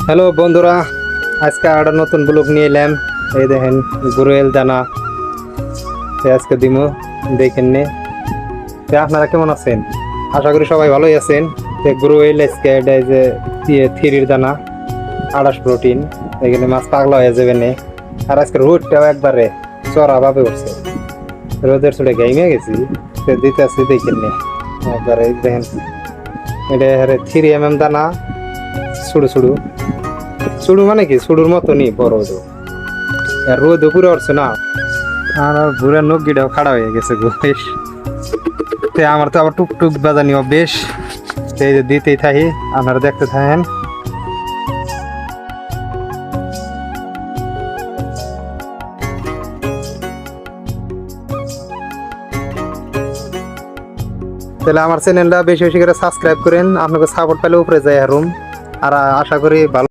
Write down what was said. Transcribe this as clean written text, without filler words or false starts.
Hello বন্ধুরা, আজকে একটা নতুন ব্লগ নিয়ে এলাম। এই দেখেন গুরুয়েল দানা আজকে দিমু, দেখেন নে। আপনারা কেমন আছেন? আশা করি সবাই ভালোই আছেন। গুরুয়েল আজকে এটা যে থ্রির দানা 28 প্রোটিন, এখানে মাছ পাগলা হয়ে যাবে নে। আর আজকে রোদটাও একবারে চড়া ভাবে উঠছে, রোদের চড়ে গাইমে গেছি, দিতে আসছি দেখেন নে একবারে। দেখেন এটা 3 mm দানা, ছুড়ু ছুড়ু ছুড়ু মানে কি ছুড়ুর মতনই বড় আর রোদ পুরো উঠছে না। আর ঘুরে নখ গিটাও খাড়া হয়ে গেছে বেশ। আমার তো আবার টুকটুক বাজানি বেশ, এই যে দিতেই থাকি, আপনারা দেখতে থাকেন। তাহলে আমার চ্যানেলটা বেশি বেশি করে সাবস্ক্রাইব করেন, আপনাকে সাপোর্ট পেলে উপরে যায় আর আশা করি ভালো।